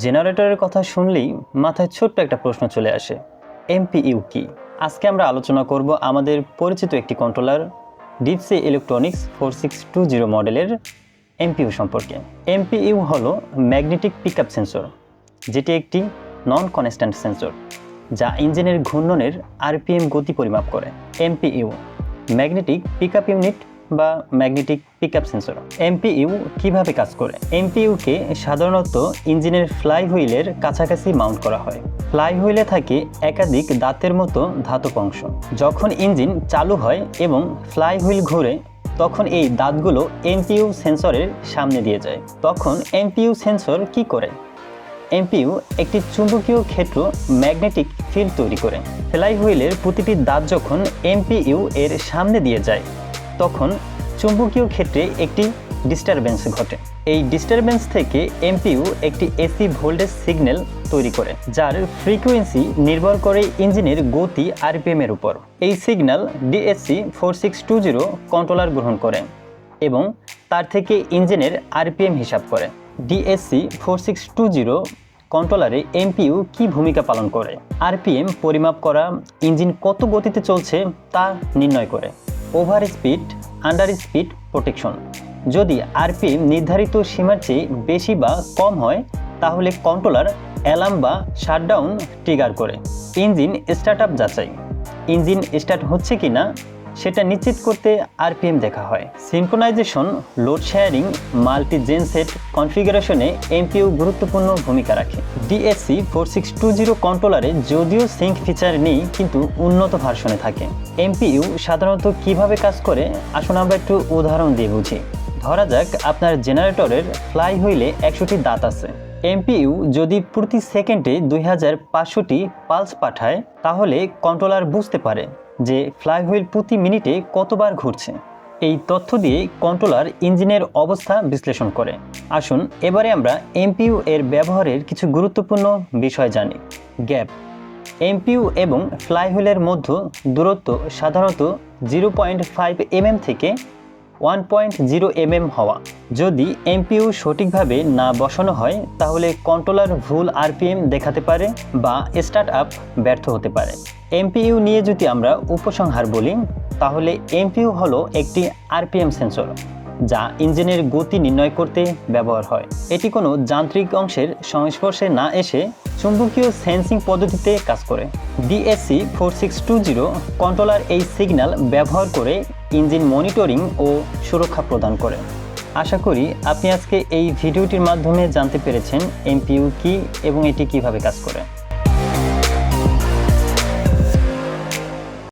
জেনারেটরের কথা শুনলেই মাথায় ছোট্ট একটা প্রশ্ন চলে আসে, এমপিইউ কি? আজকে আমরা আলোচনা করব আমাদের পরিচিত একটি কন্ট্রোলার ডিপসি ইলেকট্রনিক্স 4620 মডেলের এমপিইউ সম্পর্কে। এমপিইউ হলো ম্যাগনেটিক পিকআপ সেন্সর, যেটি একটি নন কনস্ট্যান্ট সেন্সর যা ইঞ্জিনের ঘূর্ণনের আরপিএম গতি পরিমাপ করে। এমপিইউ ম্যাগনেটিক পিকআপ ইউনিট বা ম্যাগনেটিক পিকআপ সেন্সর। এমপিইউ কিভাবে কাজ করে? এমপিইউকে সাধারণত ইঞ্জিনের ফ্লাই হুইলের কাছাকাছি মাউন্ট করা হয়। ফ্লাই হুইলে থাকে একাধিক দাঁতের মতো ধাতব অংশ। যখন ইঞ্জিন চালু হয় এবং ফ্লাই হুইল ঘোরে, তখন এই দাঁতগুলো এমপিইউ সেন্সরের সামনে দিয়ে যায়। তখন এমপিইউ সেন্সর কি করে? এমপিইউ একটি চুম্বকীয় ক্ষেত্র ম্যাগনেটিক ফিল্ড তৈরি করে। ফ্লাই হুইলের প্রতিটি দাঁত যখন এমপিইউ এর সামনে দিয়ে যায়, তখন চুম্বকীয় ক্ষেত্রে একটি ডিস্টারবেন্স ঘটে। এই ডিস্টারবেন্স থেকে এমপিইউ একটি এসি ভোল্টেজ সিগন্যাল তৈরি করে, যার ফ্রিকোয়েন্সি নির্ভর করে ইঞ্জিনের গতি আরপিএম এর উপর। এই সিগন্যাল ডিএসসি 4620 কন্ট্রোলার গ্রহণ করে এবং তার থেকে ইঞ্জিনের আরপিএম হিসাব করে। ডিএসসি 4620 কন্ট্রোলারে এমপিইউ কি ভূমিকা পালন করে? আরপিএম পরিমাপ করা, ইঞ্জিন কত গতিতে চলছে তা নির্ণয় করে। Over speed, under speed protection. যদি আরপিএম নির্ধারিত সীমার চেয়ে বেশি বা কম হয়, তাহলে কন্ট্রোলার অ্যালার্ম বা শাটডাউন ট্রিগার করে। ইঞ্জিন স্টার্ট আপ যাচাই। ইঞ্জিন স্টার্ট হচ্ছে কিনা সেটা নিশ্চিত করতে আরপিএম দেখা হয়। সিনক্রোনাইজেশন, লোড শেয়ারিং, মাল্টি জেনসেট কনফিগারেশনে এমপিইউ গুরুত্বপূর্ণ ভূমিকা রাখে। ডিএসসি 4620 কন্ট্রোলারে যদিও সিঙ্ক ফিচার নেই, কিন্তু উন্নত ভার্সনে থাকে। এমপিইউ সাধারণত কিভাবে কাজ করে আসুন আমরা একটু উদাহরণ দিয়ে বুঝি। ধরা যাক আপনার জেনারেটরের ফ্লাই হুইলে 100টি দাঁত আছে। এমপিইউ যদি প্রতি সেকেন্ডে 2500টি পালস পাঠায়, তাহলে কন্ট্রোলার বুঝতে পারে যে ফ্লাই হুইল প্রতি মিনিটে কতবার ঘুরছে। এই তথ্য দিয়ে কন্ট্রোলার ইঞ্জিনের অবস্থা বিশ্লেষণ করে। আসুন এবারে আমরা এমপিইউ এর ব্যবহারের কিছু গুরুত্বপূর্ণ বিষয় জানি। গ্যাপ। এমপিইউ এবং ফ্লাই হুইলের মধ্যে দূরত্ব সাধারণত 0.5 mm থেকে 1.0 mm হওয়া। যদি এমপিইউ সঠিকভাবে না বসানো হয়, তাহলে কন্ট্রোলার ভুল আরপিএম দেখাতে পারে বা স্টার্ট আপ ব্যর্থ হতে পারে। এমপিইউ নিয়ে যদি আমরা উপসংহার বলি, তাহলে এমপিইউ হলো একটি আরপিএম সেন্সর যা ইঞ্জিনের গতি নির্ণয় করতে ব্যবহার হয়। এটি কোনো যান্ত্রিক অংশের সংস্পর্শে না এসে চুম্বকীয় সেন্সিং পদ্ধতিতে কাজ করে। ডিএসসি 4620 কন্ট্রোলার এই সিগন্যাল ব্যবহার করে ইঞ্জিন মনিটরিং ও সুরক্ষা প্রদান করে। আশা করি আপনি আজকে এই ভিডিওটির মাধ্যমে জানতে পেরেছেন এমপিইউ কি এবং এটি কিভাবে কাজ করে।